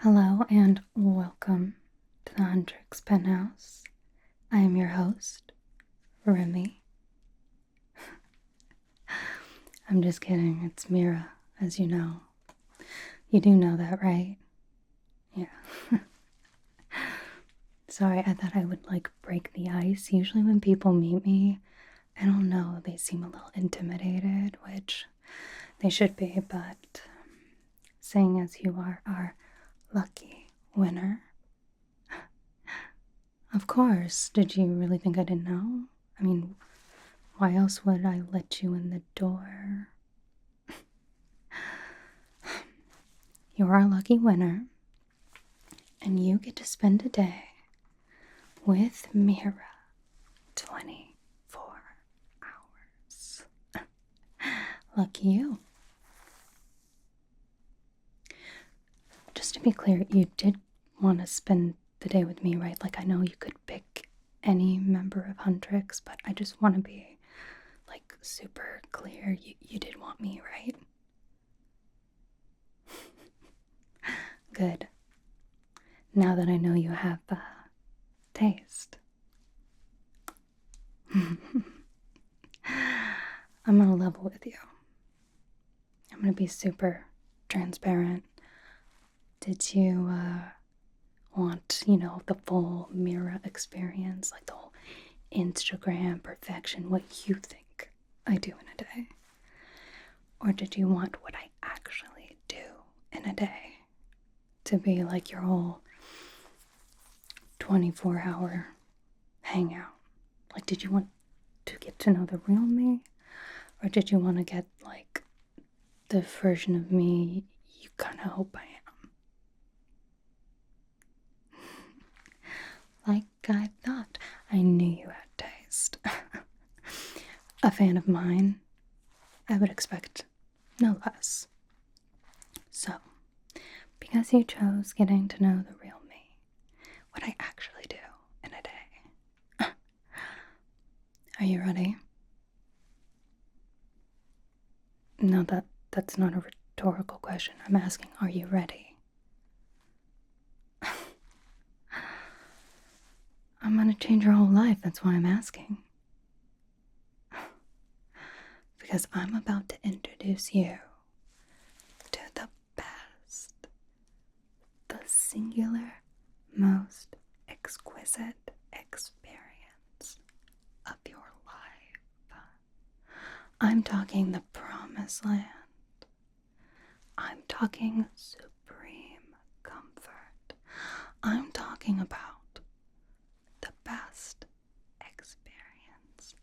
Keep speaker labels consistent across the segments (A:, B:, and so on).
A: Hello and welcome to the Huntrix penthouse. I am your host, Remy. I'm just kidding, it's Mira, as you know. You do know that, right? Yeah. Sorry, I thought I would break the ice. Usually when people meet me, I don't know, they seem a little intimidated, which they should be, but seeing as you are our lucky winner. Of course. Did you really think I didn't know? I mean, why else would I let you in the door? You're our lucky winner, and you get to spend a day with Mira 24 hours. Lucky you. Just to be clear, you did want to spend the day with me, right? I know you could pick any member of Huntrix, but I just want to be, super clear. You did want me, right? Good. Now that I know you have, taste. I'm gonna level with you. I'm gonna be super transparent. Did you, want, the full Mira experience, the whole Instagram perfection, what you think I do in a day? Or did you want what I actually do in a day to be your whole 24-hour hangout? Did you want to get to know the real me? Or did you want to get, the version of me you kind of hope I am? Like I thought, I knew you had taste. A fan of mine, I would expect no less. So, because you chose getting to know the real me, what I actually do in a day. Are you ready? No, that's not a rhetorical question. I'm asking, are you ready? I'm gonna change your whole life, that's why I'm asking. Because I'm about to introduce you to the best, the singular, most exquisite experience of your life. I'm talking the promised land. I'm talking supreme comfort. I'm talking about the best experience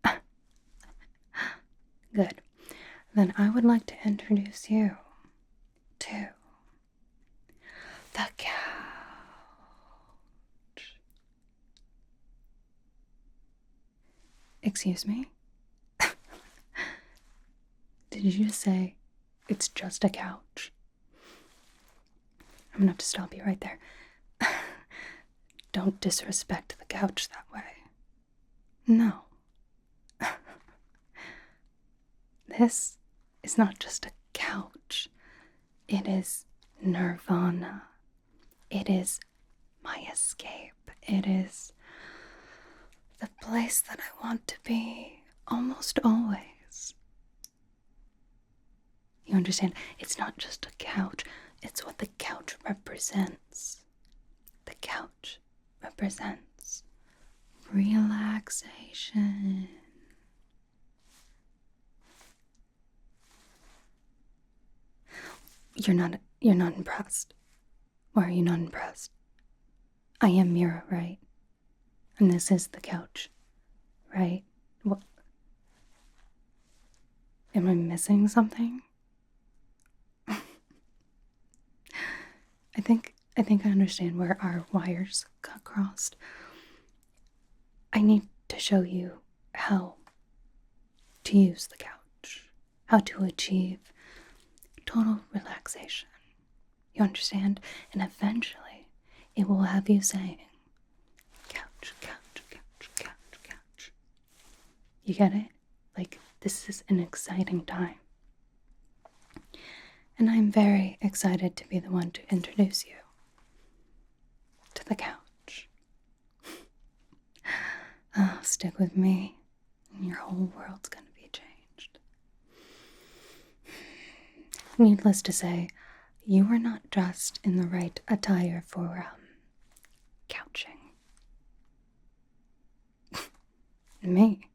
A: ever. Good. Then I would like to introduce you to the couch. Excuse me? Did you just say it's just a couch? I'm gonna have to stop you right there. Don't disrespect the couch that way. No. This is not just a couch. It is nirvana. It is my escape. It is the place that I want to be almost always. You understand? It's not just a couch. It's what the couch represents. The couch represents relaxation. You're not impressed. Why are you not impressed? I am Mira, right? And this is the couch, right? What? Am I missing something? I think I understand where our wires got crossed. I need to show you how to use the couch, how to achieve total relaxation. You understand? And eventually, it will have you saying, couch, couch, couch, couch, couch. You get it? This is an exciting time. And I'm very excited to be the one to introduce you to the couch. Oh, stick with me, and your whole world's gonna be changed. Needless to say, you are not dressed in the right attire for, couching. Me.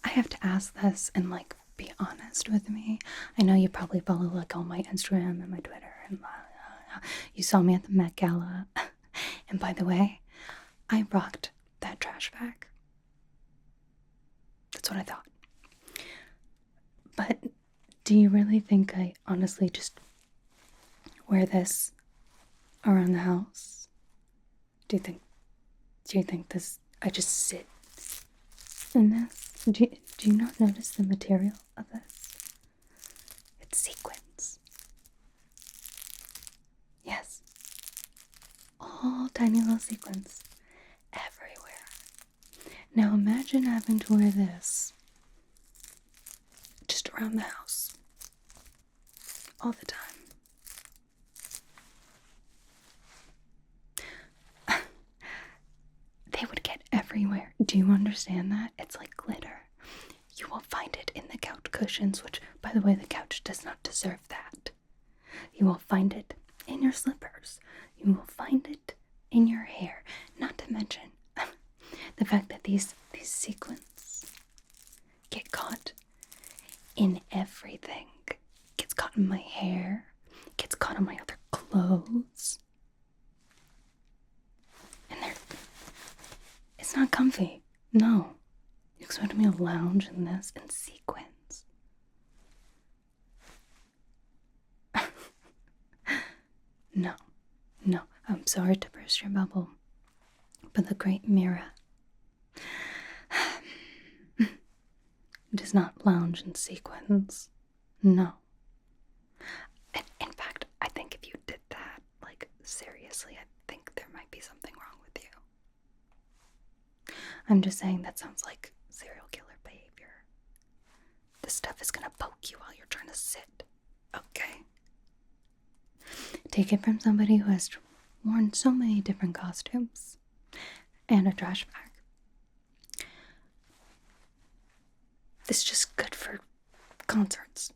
A: I have to ask this and, like, be honest with me. I know you probably follow, like, all my Instagram and my Twitter, and you saw me at the Met Gala. And by the way, I rocked that trash bag. That's what I thought. But do you really think I honestly just wear this around the house? Do you think this, I just sit in this? Do you not notice the material of this? It's sequins. Yes. All tiny little sequins everywhere. Now imagine having to wear this just around the house all the time. They would get everywhere. Do you understand that? It's like glitter. You will find it in the couch cushions, which, by the way, the couch does not deserve that. You will find it in your slippers. You will find it in your hair. Not to mention the fact that these sequins get caught in everything. Gets caught in my hair. Gets caught in my other clothes. And it's not comfy. No. You expect me to lounge in this in sequins? No. I'm sorry to burst your bubble, but the great Mira does not lounge in sequins. No. In fact, I think if you did that, like, seriously, I think there might be something wrong with you. I'm just saying that sounds like serial killer behavior. This stuff is gonna poke you while you're trying to sit, okay? Take it from somebody who has worn so many different costumes and a trash bag. It's just good for concerts.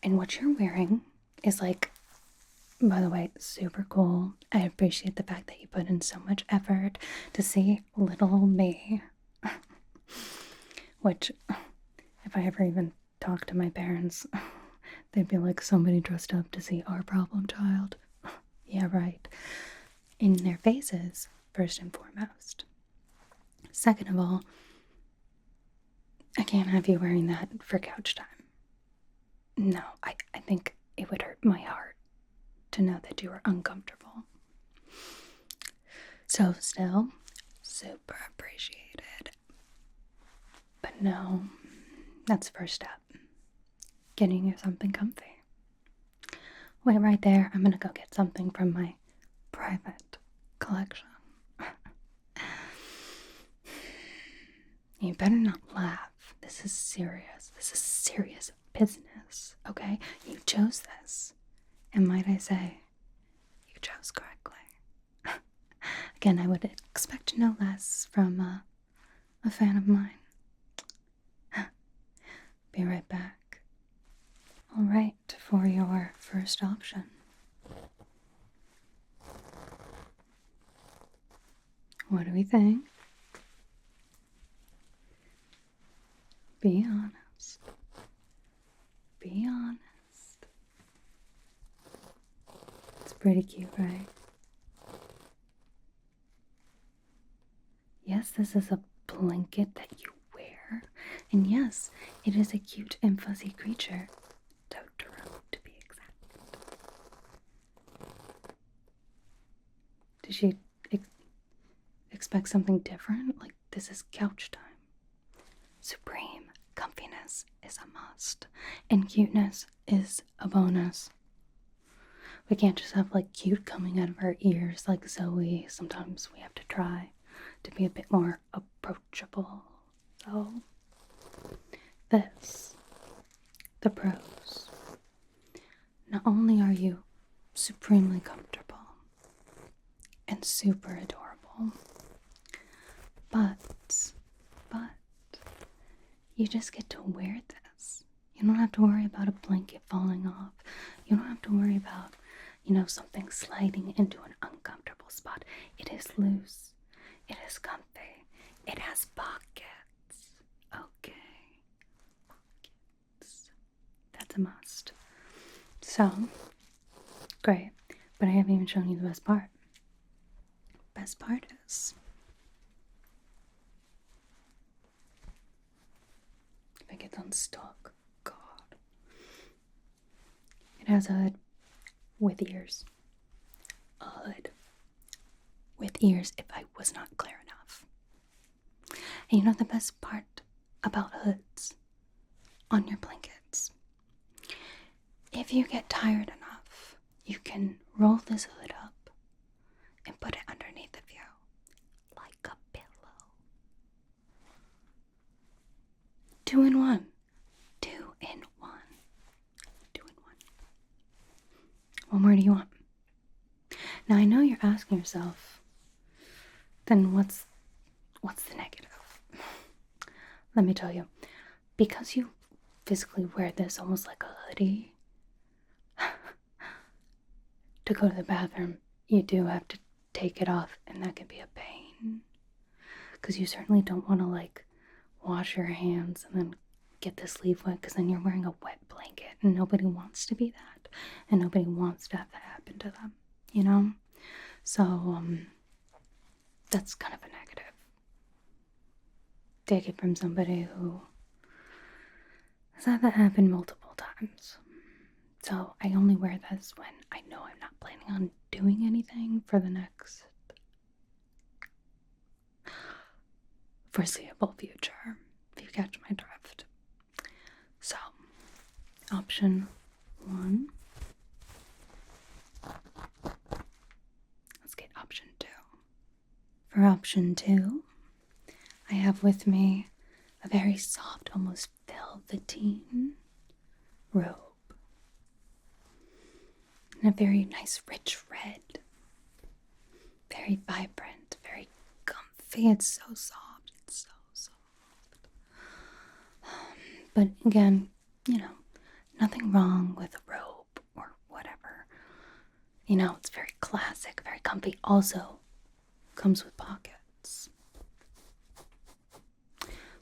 A: And what you're wearing is, like, by the way, super cool. I appreciate the fact that you put in so much effort to see little me. Which, if I ever even talk to my parents, they'd be like, somebody dressed up to see our problem child. Yeah, right. In their faces, first and foremost. Second of all, I can't have you wearing that for couch time. No, I think it would hurt my heart to know that you were uncomfortable. So still, super appreciated. But no, that's the first step. Getting you something comfy. Wait right there, I'm gonna go get something from my private collection. You better not laugh. This is serious. This is serious business, okay? You chose this. And might I say, you chose correctly. Again, I would expect no less from a fan of mine. Be right back. All right, for your first option. What do we think? Be honest. Be honest. It's pretty cute, right? Yes, this is a blanket that you wear. And yes, it is a cute and fuzzy creature. Totoro, to be exact. Did she expect something different? Like, this is couch time. Supreme comfiness is a must, and cuteness is a bonus. We can't just have, like, cute coming out of our ears like Zoe. Sometimes we have to try to be a bit more approachable. So, this the pros. Not only are you supremely comfortable and super adorable, but you just get to wear this. You don't have to worry about a blanket falling off. You don't have to worry about, something sliding into an uncomfortable spot. It is loose. It is comfy. It has pockets. Okay. Pockets. That's a must. So, great. But I haven't even shown you the best part. Best part is, if it gets unstuck, God. It has a hood with ears. A hood with ears, if I was not clear enough. And you know the best part about hoods on your blankets? If you get tired enough, you can roll this hood up and put it underneath of you like a pillow. 2 in 1. 2 in 1. 2 in 1. What more do you want? Now I know you're asking yourself, then what's the negative? Let me tell you, because you physically wear this almost like a hoodie, to go to the bathroom, you do have to take it off, and that can be a pain. Because you certainly don't want to, wash your hands and then get the sleeve wet, because then you're wearing a wet blanket, and nobody wants to be that, and nobody wants to have that happen to them, So, that's kind of a negative. Take it from somebody who has had that happen multiple times. So I only wear this when I know I'm not planning on doing anything for the next foreseeable future, if you catch my drift. So, option 1. Let's get option 2. For option 2, I have with me a very soft, almost velveteen robe. In a very nice rich red. Very vibrant, very comfy. It's so soft. It's so soft. But again, nothing wrong with a robe or whatever. It's very classic, very comfy. Also comes with pockets,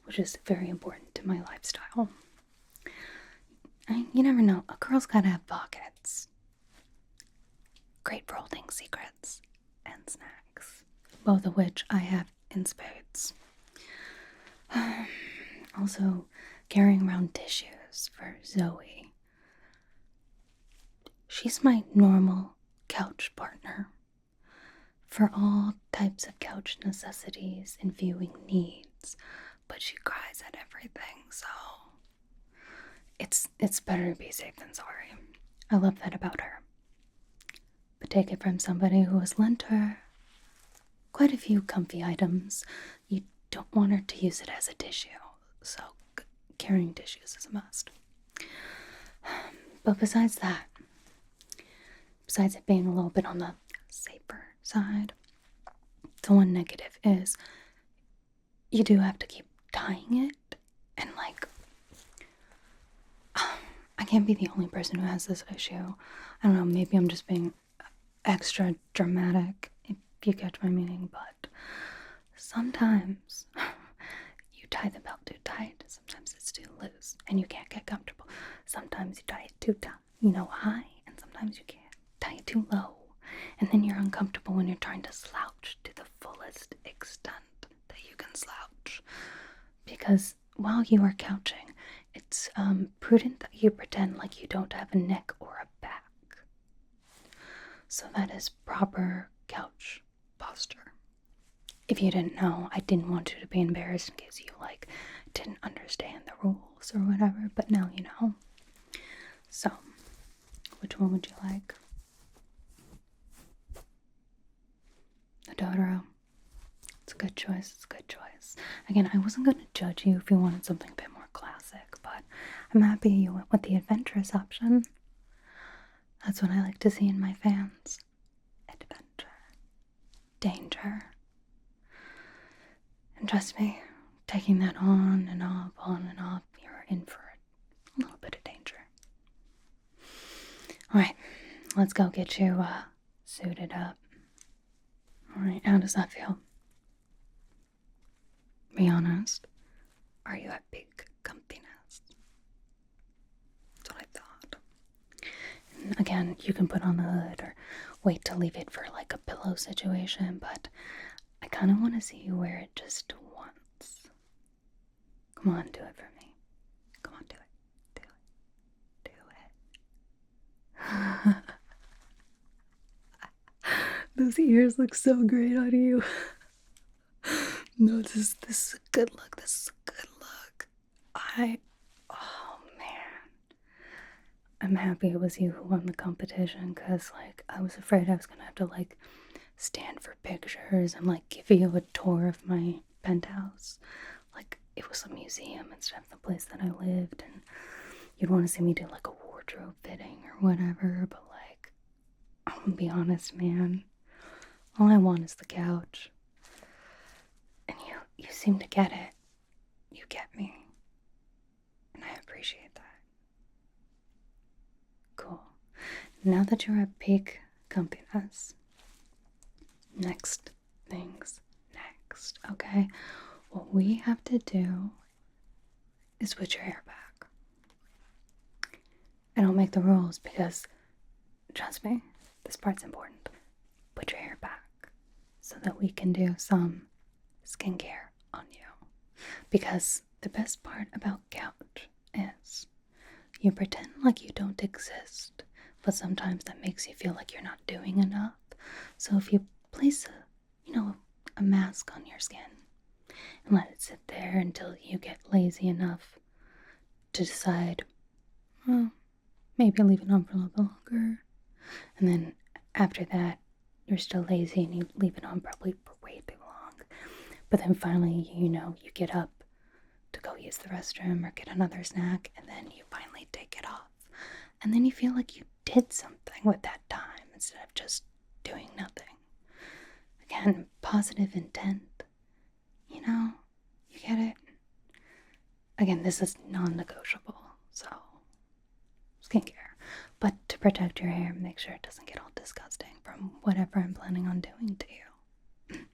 A: which is very important to my lifestyle. You never know. A girl's gotta have pockets. Great for holding secrets and snacks, both of which I have in spades. Also, carrying around tissues for Zoe. She's my normal couch partner for all types of couch necessities and viewing needs, but she cries at everything, so it's better to be safe than sorry. I love that about her. But take it from somebody who has lent her quite a few comfy items. You don't want her to use it as a tissue, so carrying tissues is a must. But besides it being a little bit on the safer side, the one negative is you do have to keep tying it, and I can't be the only person who has this issue. I don't know, maybe I'm just being extra dramatic, if you catch my meaning, but sometimes you tie the belt too tight, sometimes it's too loose, and you can't get comfortable. Sometimes you tie it too high, and sometimes you can't tie it too low, and then you're uncomfortable when you're trying to slouch to the fullest extent that you can slouch. Because while you are couching, it's prudent that you pretend like you don't have a neck or a back. So that is proper couch posture. If you didn't know, I didn't want you to be embarrassed in case you didn't understand the rules or whatever, but now you know. So, which one would you like? The Totoro. It's a good choice. Again, I wasn't going to judge you if you wanted something a bit more classic, but I'm happy you went with the adventurous option. That's what I like to see in my fans. Adventure. Danger. And trust me, taking that on and off, you're in for a little bit of danger. Alright, let's go get you suited up. Alright, how does that feel? Be honest. Are you at big comfiness? That's what I thought. And again, you can put on the hood or wait to leave it for like a pillow situation, but I kind of want to see you wear it just once. Come on, do it for me. Come on, do it. Do it. Do it. Those ears look so great on you. No, this is a good look. This is a good look. Oh man. I'm happy it was you who won the competition, because like I was afraid I was gonna have to like stand for pictures and like give you a tour of my penthouse. Like it was a museum instead of the place that I lived, and you'd want to see me do like a wardrobe fitting or whatever, but like, I'm gonna be honest, man. All I want is the couch. And you seem to get it. You get me. And I appreciate that. Cool. Now that you're at peak comfiness, next things next, okay? What we have to do is put your hair back. I don't make the rules because, trust me, this part's important. Put your hair back so that we can do some skincare on you. Because the best part about couch is you pretend like you don't exist, but sometimes that makes you feel like you're not doing enough. So if you place a mask on your skin and let it sit there until you get lazy enough to decide, well, maybe leave it on for a little bit longer. And then after that, you're still lazy and you leave it on probably for way too long. But then finally, you get up to go use the restroom or get another snack, and then you finally take it off. And then you feel like you did something with that time instead of just doing nothing. Again, positive intent. You get it? Again, this is non-negotiable, so skincare. But to protect your hair, make sure it doesn't get all disgusting from whatever I'm planning on doing to you.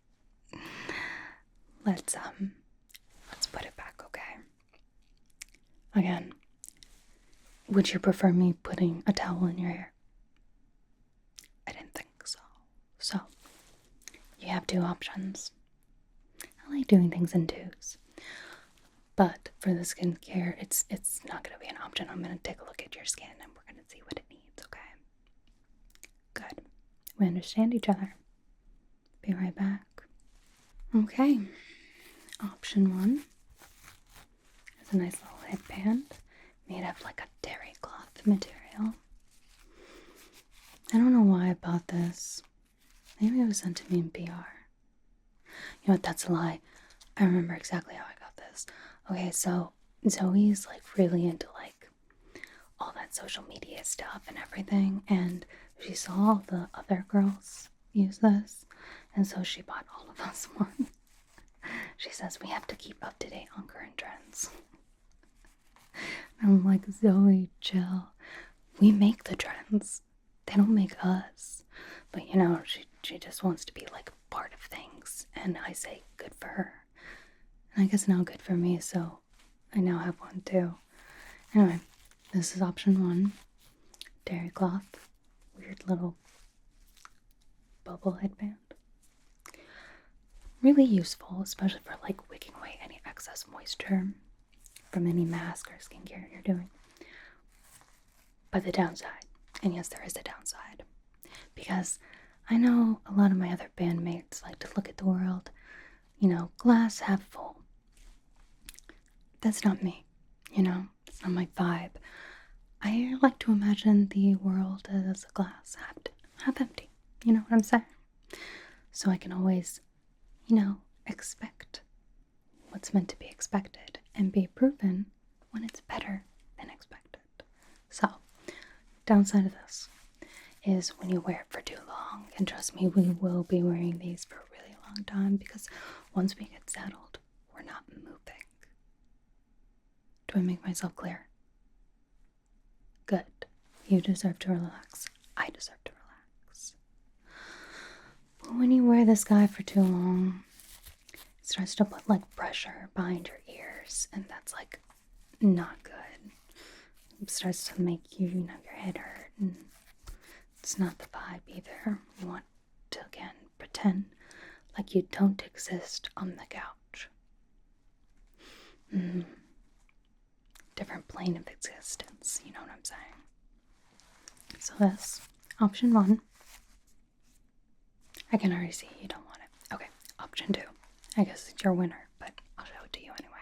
A: Let's put it back, okay? Again, would you prefer me putting a towel in your hair? I didn't think so. So, you have two options. I like doing things in twos. But for the skincare, it's not going to be an option. I'm going to take a look at your skin and we're going to see what it needs, okay? Good. We understand each other. Be right back. Okay. Option one is a nice little headband made of like a terry cloth material. I don't know why I bought this. Maybe it was sent to me in PR. You know what, that's a lie. I remember exactly how I got this. Okay, so Zoe's like really into like all that social media stuff and everything, and she saw all the other girls use this, and so she bought all of us one. She says we have to keep up to date on current trends. I'm like, Zoe, chill. We make the trends. They don't make us. But she just wants to be like part of things, and I say good for her. And I guess now good for me, so I now have one too. Anyway, this is option one. Terry cloth. Weird little bubble headband. Really useful, especially for like wicking away any excess moisture from any mask or skincare you're doing. But the downside, and yes, there is a downside, because I know a lot of my other bandmates like to look at the world, glass half full. That's not me, it's not my vibe. I like to imagine the world as a glass half empty, you know what I'm saying? So I can always, expect what's meant to be expected and be proven when it's better and expected. So, downside of this is when you wear it for too long, and trust me, we will be wearing these for a really long time because once we get settled, we're not moving. Do I make myself clear? Good. You deserve to relax. I deserve to relax. But when you wear this guy for too long, it starts to put like pressure behind your ears, and that's like not good. It starts to make you, your head hurt, and it's not the vibe either. You want to, again, pretend like you don't exist on the couch. Different plane of existence, you know what I'm saying? So that's option 1. I can already see you don't want it. Okay, option 2. I guess it's your winner, but I'll show it to you anyway.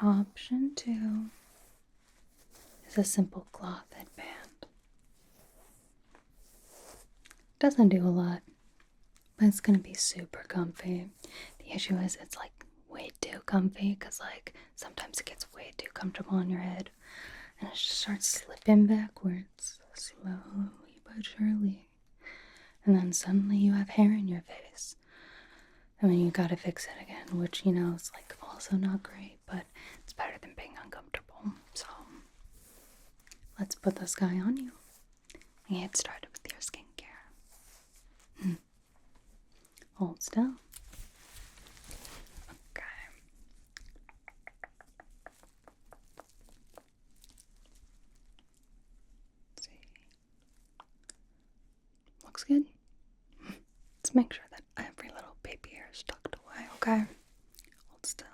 A: Option 2 is a simple cloth headband. Doesn't do a lot, but it's gonna be super comfy. The issue is it's like way too comfy because like sometimes it gets way too comfortable on your head and it just starts slipping backwards slowly but surely, and then suddenly you have hair in your face. I mean, you gotta fix it again, which is like also not great, but it's better than being uncomfortable. So let's put this guy on you and get started with your skincare. Hold still. Okay. Let's see. Looks good. Let's make sure that every little baby hair is tucked away, okay? Hold still.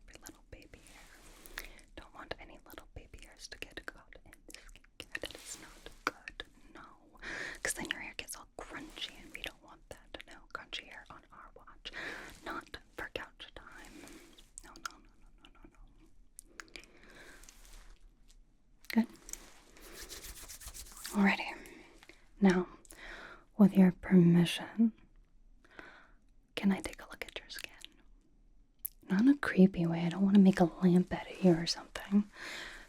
A: Every little baby hair. Don't want any little baby hairs to get caught in the skincare. That is not good. No. Because then your hair gets all crunchy and we don't want that. No crunchy hair on our watch. Not for couch time. No. Good. Alrighty. Now, with your permission, can I take a look at your skin? Not in a creepy way. I don't want to make a lamp out of you or something.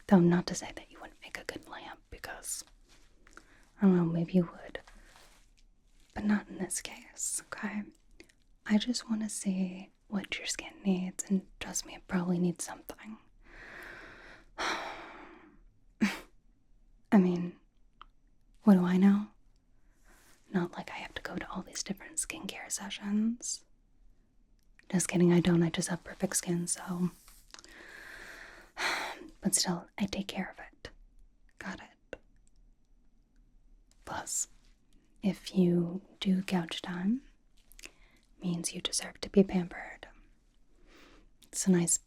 A: Though not to say that you wouldn't make a good lamp, because I don't know, maybe you would. But not in this case, okay? I just want to see what your skin needs, and trust me, it probably needs something. I mean, what do I know? Not like I have to go to all these different skincare sessions. Just kidding, I don't. I just have perfect skin, so. But still, I take care of it. Got it. Plus, if you do couch time, means you deserve to be pampered. It's a nice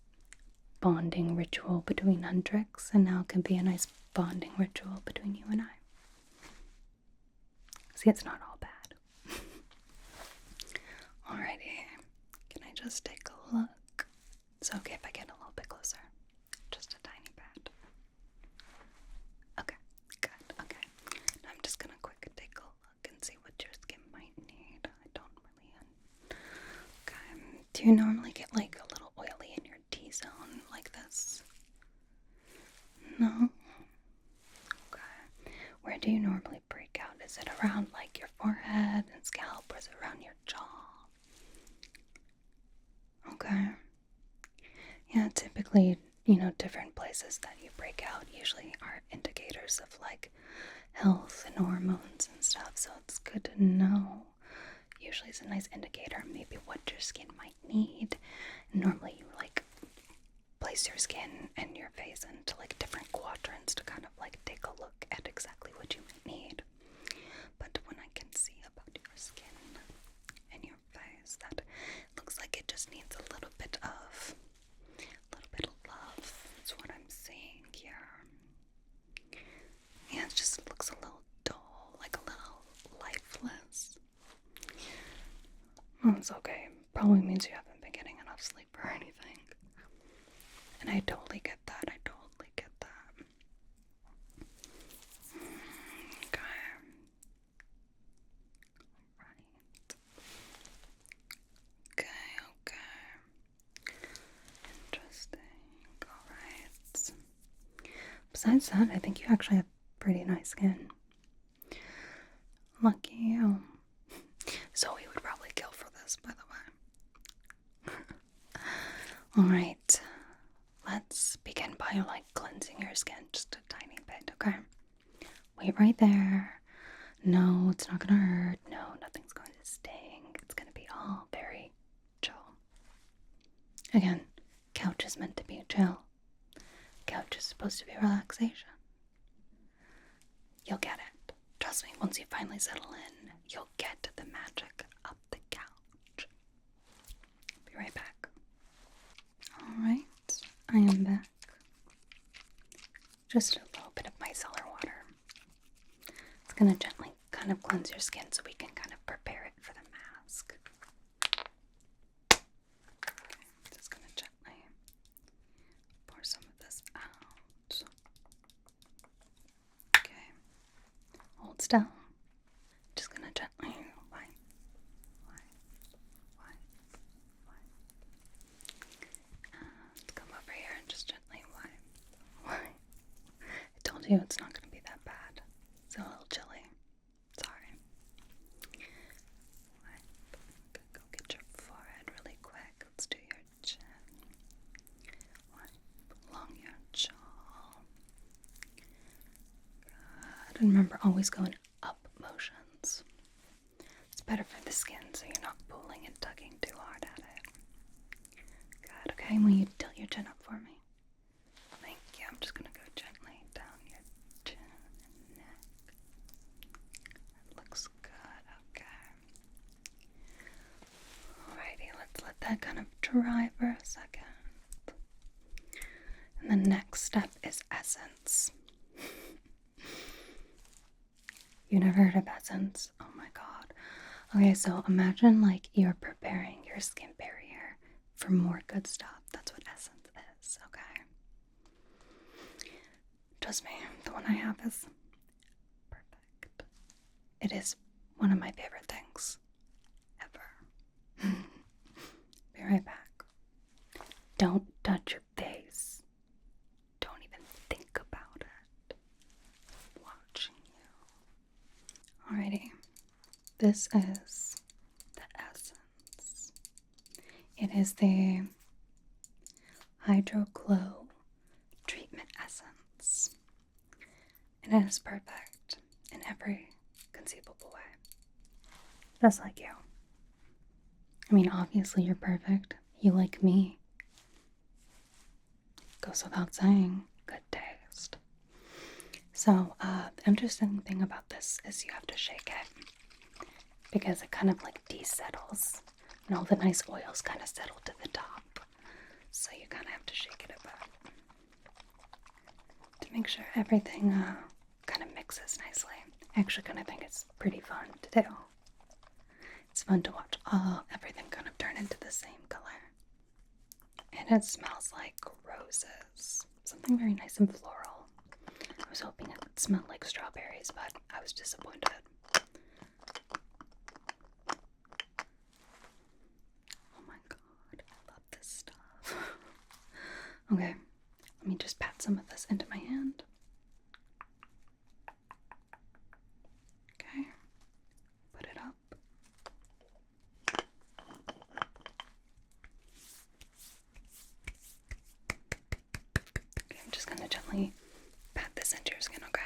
A: bonding ritual between Huntrix, and now it can be a nice bonding ritual between you and I. See, it's not all bad. Alrighty. Can I just take a look? It's okay if I get a little bit closer. Just a tiny bit. Okay, good, okay. Now I'm just gonna quick take a look and see what your skin might need. I don't really... Okay. Do you normally get like a little oily in your T-zone like this? No? Okay. Where do you normally break out? Is it around like your forehead and scalp, or is it around your jaw? Okay. Yeah, typically, different places that you break out usually are indicators of like health and hormones and stuff, so it's good to know. Usually it's a nice indicator of maybe what your skin might need. And normally you like place your skin and your face into like different quadrants to kind of like take a look at exactly what you might need. But when I can see about your skin and your face, that looks like it just needs a little bit of love. That's what I'm seeing here. Yeah, it just looks a little dull, like a little lifeless. Well, it's okay. Probably means you haven't been getting enough sleep or anything. And I totally get that. Okay. Right. Okay. Interesting. Alright. besides that, I think you actually have pretty nice skin. Lucky you. Zoe would probably kill for this, by the way. Alright. Let's begin by cleansing your skin just a tiny bit, okay? Wait right there. No, it's not gonna hurt. No, nothing's going to sting. It's gonna be all very chill. Again, couch is meant to be chill. Couch is supposed to be relaxation. You'll get it. Trust me, once you finally settle in, you'll get the magic of the couch. Be right back. Alright, I am back. Just a little bit of micellar water. It's gonna gently kind of cleanse your skin so we can kind of prepare it for the mask. Just gonna gently pour some of this out. Okay. Hold still. Just gonna gently wipe. And come over here and just gently wipe. I told you it's not gonna be that bad. It's a little chilly. Sorry. Go get your forehead really quick. Let's do your chin. Wipe along your jaw. Good. And remember, always go in up motions. It's better for the skin so you're not pulling and tugging too hard at it. Good. Okay, will you tilt your chin up for me? Thank you. I'm just gonna go gently down your chin and neck. That looks good. Okay. Alrighty, let's let that kind of dry for a second. And the next step is essence. You never heard of essence? Oh my god. Okay, so imagine you're preparing your skin barrier for more good stuff. That's what essence is, okay? Trust me, the one I have is perfect. It is one of my favorite things ever. Be right back. Don't touch your face. Don't even think about it. I'm watching you. Alrighty. This is the essence. It is the 𝒸𝒻 treatment essence. And it is perfect in every conceivable way. Just like you. I mean, obviously you're perfect. You like me. Goes without saying. Good taste. So, the interesting thing about this is you have to shake it. Because it kind of de-settles. And all the nice oils kind of settle to the top. So you kind of have to shake it a bit. To make sure everything kind of mixes nicely. I actually kind of think it's pretty fun to do. It's fun to watch everything kind of turn into the same color. And it smells like roses. Something very nice and floral. I was hoping it would smell like strawberries, but I was disappointed. Oh my god, I love this stuff. Okay, let me just pat some of this into my hand. Okay, put it up. Okay, I'm just gonna gently pat this into your skin, okay?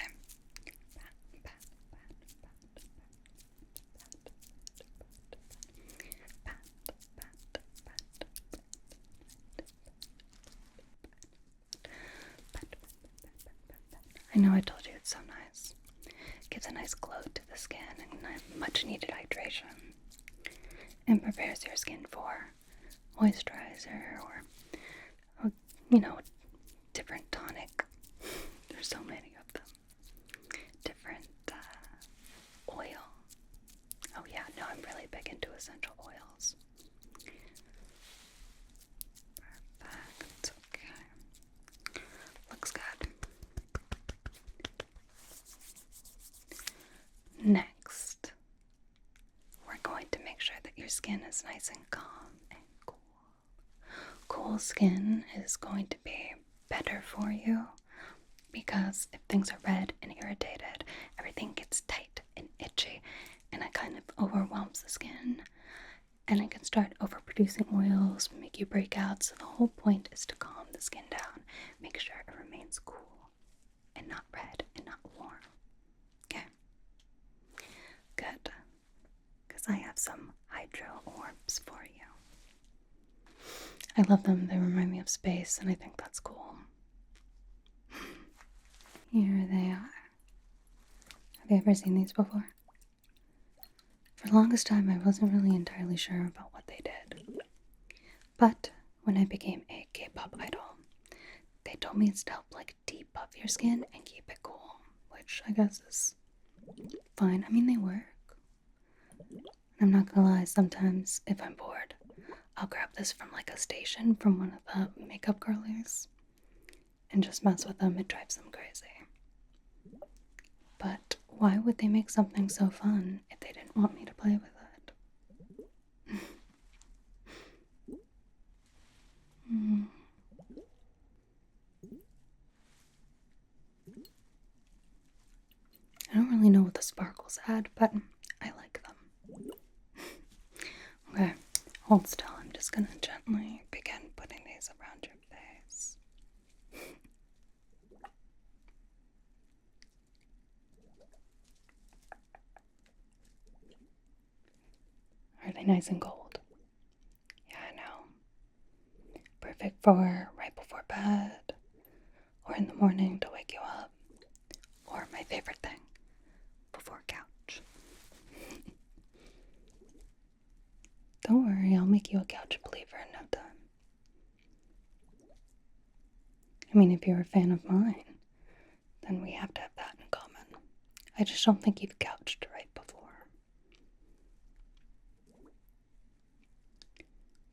A: I know I told you it's so nice. It gives a nice glow to the skin and much needed hydration. And prepares your skin for moisturizer or, different tonic. There's so many of them. Different oil. Oh yeah, no, I'm really big into essential oils. Perfect. Okay. Looks good. Next, we're going to make sure that your skin is nice and calm and cool. Cool skin is going to be better for you because if things are red and irritated, everything gets tight and itchy, and it kind of overwhelms the skin, and it can start overproducing oils, make you break out. So the whole point is to calm the skin down, make sure it remains cool and not red and not warm. Okay, good, because I have some hydro orbs for you. I love them. They remind me of space, and I think that's cool. Here they are. Have you ever seen these before? For the longest time, I wasn't really entirely sure about what they did. But when I became a K-pop idol, they told me it's to help like depuff your skin and keep it cool, which I guess is fine. I mean, they work. I'm not gonna lie, sometimes if I'm bored, I'll grab this from like a station from one of the makeup girlies and just mess with them. It drives them crazy. But why would they make something so fun if they didn't want me to play with it? I don't really know what the sparkles add, but I like them. Okay, hold still. I'm just gonna gently begin putting these around your face. Are they nice and cold? Yeah, I know. Perfect for right before bed, or in the morning to wake you up, or my favorite thing, before couch. Don't worry, I'll make you a couch believer in no time. I mean, if you're a fan of mine, then we have to have that in common. I just don't think you've couched right before.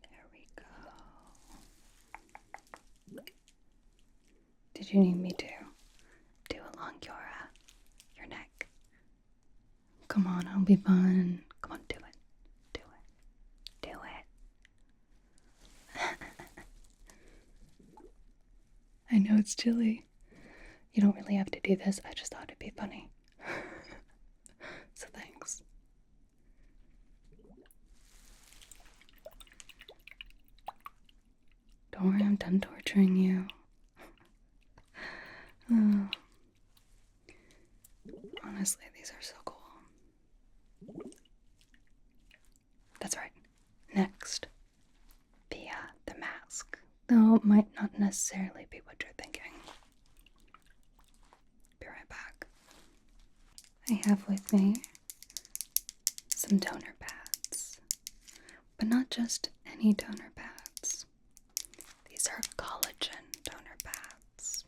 A: There we go. Did you need me to do along your neck? Come on, it'll be fun. Come on, do it. Do it. Do it. I know it's chilly. You don't really have to do this. I just thought it'd be funny. So thanks. Don't worry, I'm done torturing you. Oh. Honestly, these are so cool. That's right. Next, the mask. Though it might not necessarily be what you're thinking. Be right back. I have with me some toner pads. But not just any toner pads. These are collagen toner pads,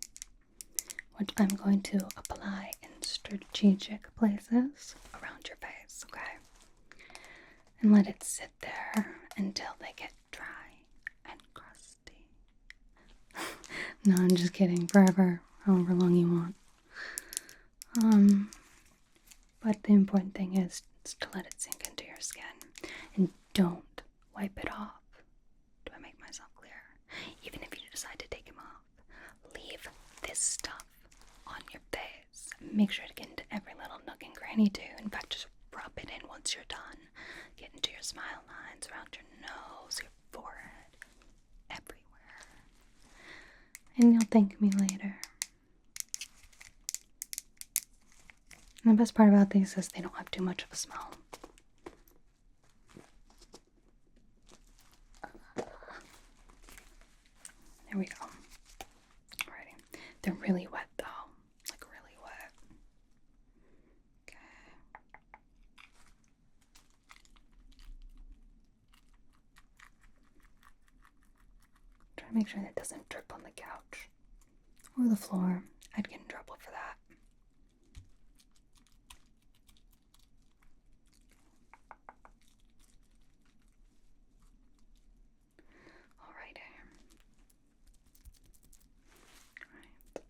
A: which I'm going to apply in strategic places around your face, okay? And let it sit there until they get dry and crusty. No, I'm just kidding. Forever, however long you want. But the important thing is to let it sink into your skin. And don't wipe it off. Do I make myself clear? Even if you decide to take them off, leave this stuff on your face. Make sure to get into every little nook and cranny too. In fact, just rub it in once you're done. Get into your smile lines, around your nose, your forehead, everywhere. And you'll thank me later. And the best part about these is they don't have too much of a smell. There we go. Alrighty. They're really wet though. Like really wet. Okay. Try to make sure that it doesn't drip on the couch or the floor. I'd get in trouble for that. Alright.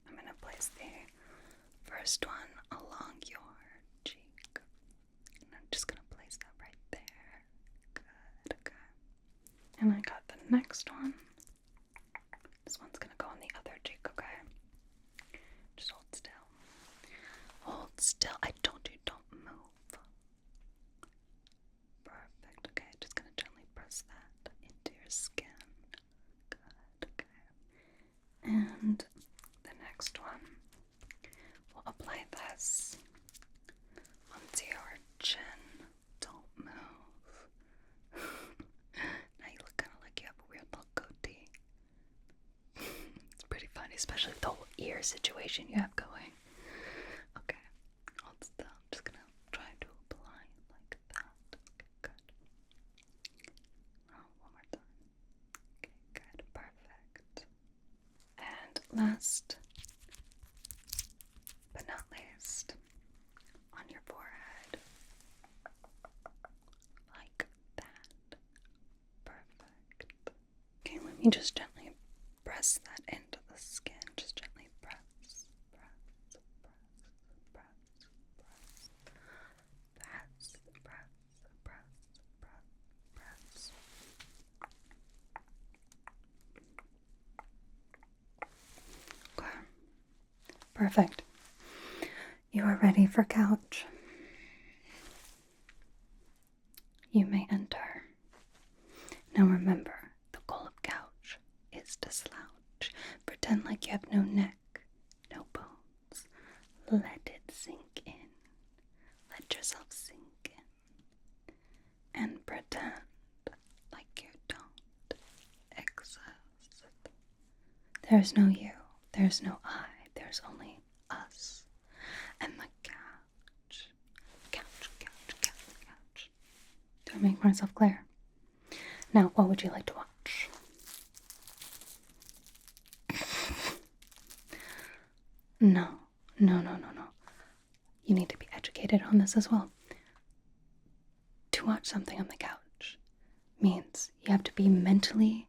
A: I'm gonna place the first one along your cheek. And I'm just gonna place that right there. Good, okay. And I got the next one. This one's gonna go on the other cheek, okay? Just still. I told you don't move. Perfect. Okay, just gonna gently press that into your skin. Good. Okay. And the next one, we'll apply this onto your chin. Don't move. Now you look kind of like you have a weird little goatee. It's pretty funny, especially with the whole ear situation you have going. Okay, hold still. I'm just gonna try to apply like that. Okay, good. Oh, one more time. Okay, good, perfect. And last but not least, on your forehead. Like that. Perfect. Okay, let me just gently press that into the skin. Just gently press, press, press, press, press, press, press, press, press, press. Okay. Perfect. You are ready for couch. You may enter. Now remember, the goal of couch is to slouch. Pretend like you have no neck, no bones. Let it sink in. Let yourself sink in. And pretend like you don't exist. There's no you. There's no I. There's only us. And the couch. Couch, couch, couch, couch. Do I make myself clear? Now, what would you like to watch? No. You need to be educated on this as well. To watch something on the couch means you have to be mentally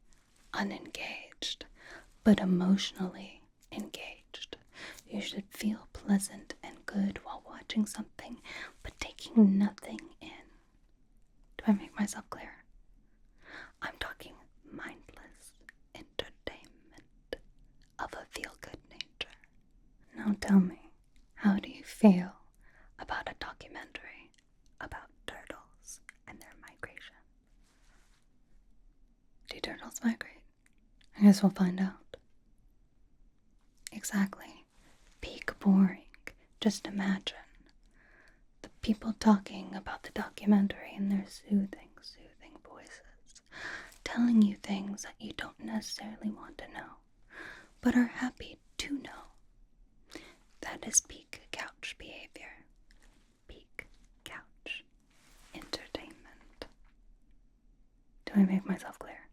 A: unengaged, but emotionally engaged. You should feel pleasant and good while watching something, but taking nothing in. Do I make myself clear? I'm talking mindless entertainment of a feel-good nature. Now tell me, how do you feel about a documentary about turtles and their migration? Do turtles migrate? I guess we'll find out. Exactly. Peak boring. Just imagine the people talking about the documentary in their soothing voices, telling you things that you don't necessarily want to know, but are happy to know. That is peak couch behavior. Peak couch entertainment. Do I make myself clear?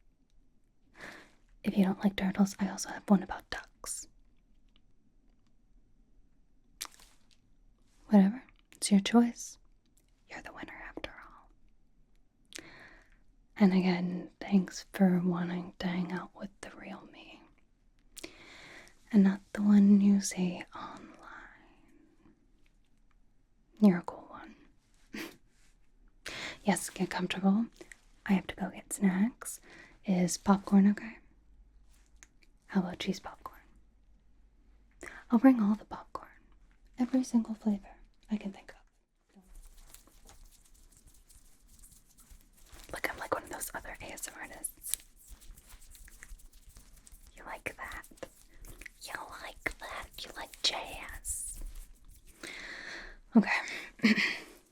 A: If you don't like turtles, I also have one about ducks. Whatever, it's your choice. You're the winner after all. And again, thanks for wanting to hang out with the real me. And not the one you see online. You're a cool one. Yes, get comfortable. I have to go get snacks. Is popcorn okay? How about cheese popcorn? I'll bring all the popcorn. Every single flavor I can think of. Look, I'm like one of those other ASMR artists. You like that? You like that? You like jazz? Okay.